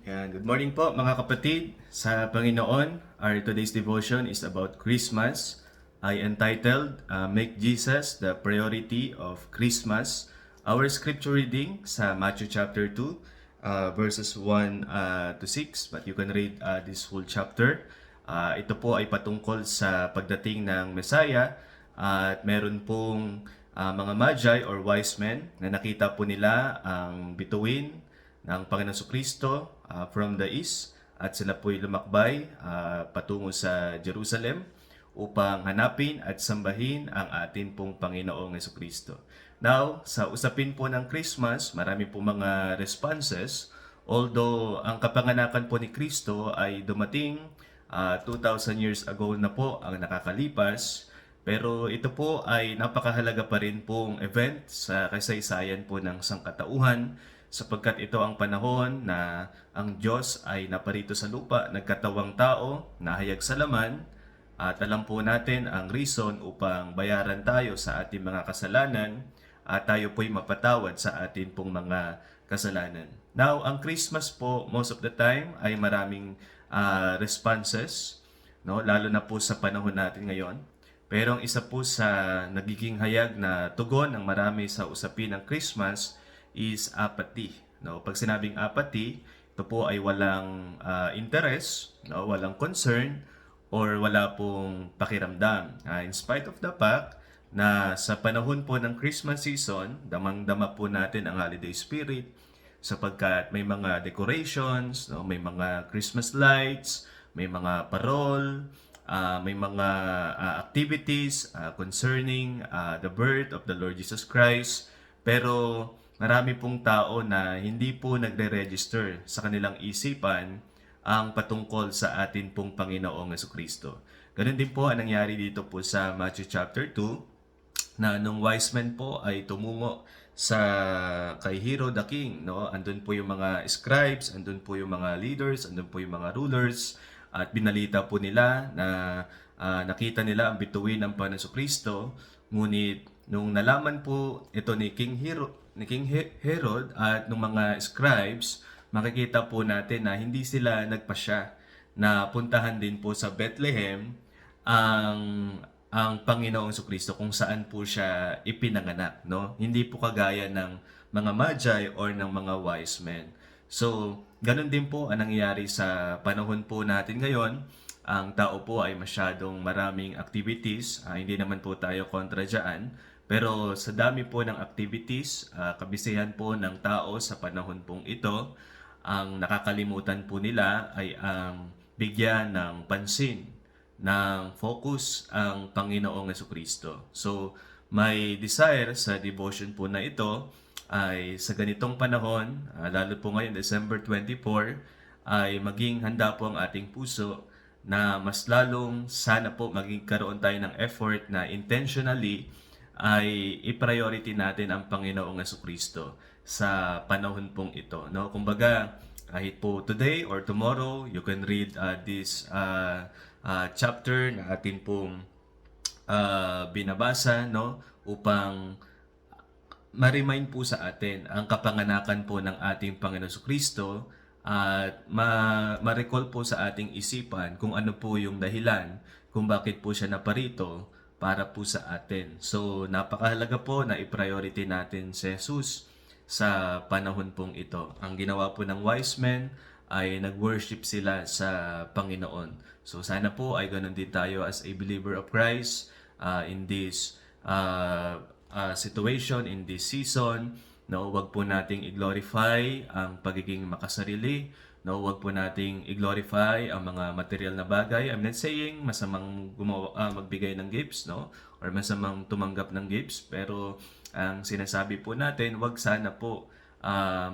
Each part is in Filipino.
Yan. Good morning po mga kapatid sa Panginoon. Our today's devotion is about Christmas. I entitled, Make Jesus the Priority of Christmas. Our scripture reading sa Matthew chapter 2, verses 1 to 6. But you can read this whole chapter. Ito po ay patungkol sa pagdating ng Messiah. At meron pong mga magi or wise men na nakita po nila ang bituin ng Panginoon Kristo from the east, at sila po'y lumakbay patungo sa Jerusalem upang hanapin at sambahin ang atin pong Panginoong Kristo. Now, sa usapin po ng Christmas, marami po mga responses. Although ang kapanganakan po ni Kristo ay dumating 2,000 years ago na po ang nakakalipas, pero ito po ay napakahalaga pa rin pong event sa kasaysayan po ng sangkatauhan, sapagkat ito ang panahon na ang Diyos ay naparito sa lupa, nagkatawang tao, nahayag sa laman, at alam po natin ang reason upang bayaran tayo sa ating mga kasalanan at tayo po'y mapatawad sa ating pong mga kasalanan. Now, ang Christmas po, most of the time, ay maraming responses, no? Lalo na po sa panahon natin ngayon. Pero ang isa po sa nagiging hayag na tugon ng marami sa usapin ng Christmas is apathy. No? Pag sinabing apathy, ito po ay walang interest, no? Walang concern, or wala pong pakiramdam. In spite of the fact na sa panahon po ng Christmas season, damang-dama po natin ang holiday spirit sapagkat may mga decorations, no? May mga Christmas lights, may mga parol, may mga activities concerning the birth of the Lord Jesus Christ. Pero marami pong tao na hindi po nagre-register sa kanilang isipan ang patungkol sa atin pong Panginoong Jesucristo. Ganun din po ang nangyari dito po sa Matthew chapter 2, na nung wise men po ay tumungo sa kay Herod the King, no? Andun po yung mga scribes, andun po yung mga leaders, andun po yung mga rulers, at binalita po nila na nakita nila ang bituin ng Panginoong Jesucristo. Ngunit nung nalaman po ito ni King Herod at ng mga scribes, makikita po natin na hindi sila nagpasya na puntahan din po sa Bethlehem ang Panginoong Jesucristo kung saan po siya ipinanganak, no? Hindi po kagaya ng mga magi or ng mga wise men. So, ganun din po ang nangyayari sa panahon po natin ngayon. Ang tao po ay masyadong maraming activities. Hindi naman po tayo kontra dyan. Pero sa dami po ng activities, kabisihan po ng tao sa panahon pong ito, ang nakakalimutan po nila ay ang bigyan ng pansin, ng focus ang Panginoong Jesucristo. So, may desire sa devotion po na ito ay sa ganitong panahon, lalo po ngayon December 24, ay maging handa po ang ating puso na mas lalong sana po maging karoon tayo ng effort na intentionally ay i-priority natin ang Panginoong Jesucristo sa panahon pong ito, no? Kumbaga, kahit po today or tomorrow, you can read this chapter na atin pong binabasa, no? Upang ma-remind po sa atin ang kapanganakan po ng ating Panginoon Jesucristo at ma-recall po sa ating isipan kung ano po yung dahilan kung bakit po siya naparito para po sa atin. So, napakahalaga po na i-priority natin si Jesus sa panahon pong ito. Ang ginawa po ng wise men ay nag-worship sila sa Panginoon. So, sana po ay ganun din tayo as a believer of Christ in this situation, in this season. No, wag po nating i-glorify ang pagiging makasarili. No, wag po nating i-glorify ang mga material na bagay. I'm not saying masamang magbigay ng gifts, no, or masamang tumanggap ng gifts, pero ang sinasabi po natin, wag sana po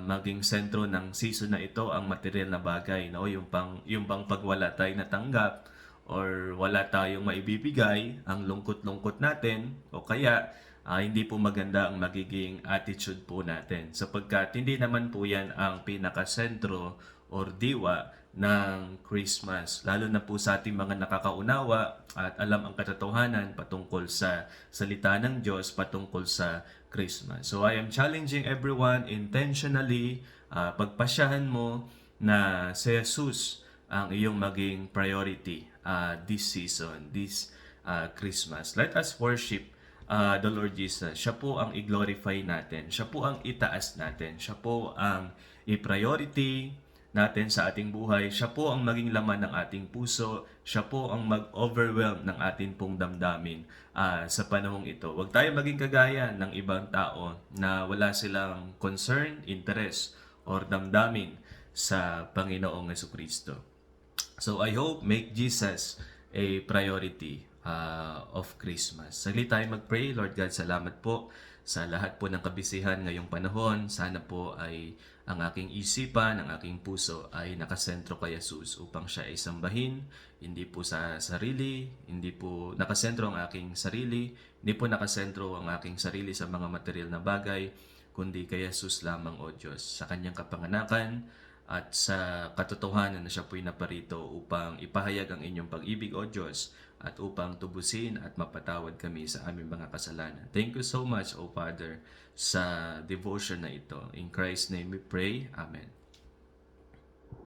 maging sentro ng season na ito ang material na bagay, no, yung bang pag wala tayong natanggap or wala tayong maibibigay, ang lungkot-lungkot natin, o kaya hindi po maganda ang magiging attitude po natin, sapagkat hindi naman po yan ang pinakasentro or diwa ng Christmas, lalo na po sa ating mga nakakaunawa at alam ang katotohanan patungkol sa salita ng Diyos patungkol sa Christmas. So I am challenging everyone intentionally, pagpasyahan mo na si Jesus ang iyong maging priority this season, this Christmas. Let us worship the Lord Jesus. Siya po ang i-glorify natin. Siya po ang itaas natin. Siya po ang i-priority natin sa ating buhay. Siya po ang maging laman ng ating puso. Siya po ang mag-overwhelm ng ating pong damdamin sa panahong ito. Huwag tayo maging kagaya ng ibang tao na wala silang concern, interest, or damdamin sa Panginoong Jesucristo. So I hope make Jesus a priority of Christmas. Saglit tayo mag-pray. Lord God, salamat po sa lahat po ng kabisihan ngayong panahon. Sana po ay ang aking isipan, ang aking puso ay nakasentro kay Jesus upang siya ay sambahin. Hindi po sa sarili, hindi po nakasentro ang aking sarili, hindi po nakasentro ang aking sarili sa mga material na bagay, kundi kay Jesus lamang, O Diyos, sa kanyang kapanganakan at sa katotohanan na siya po'y naparito upang ipahayag ang inyong pag-ibig, O Diyos, at upang tubusin at mapatawad kami sa aming mga kasalanan. Thank you so much, O Father, sa devotion na ito. In Christ's name we pray. Amen.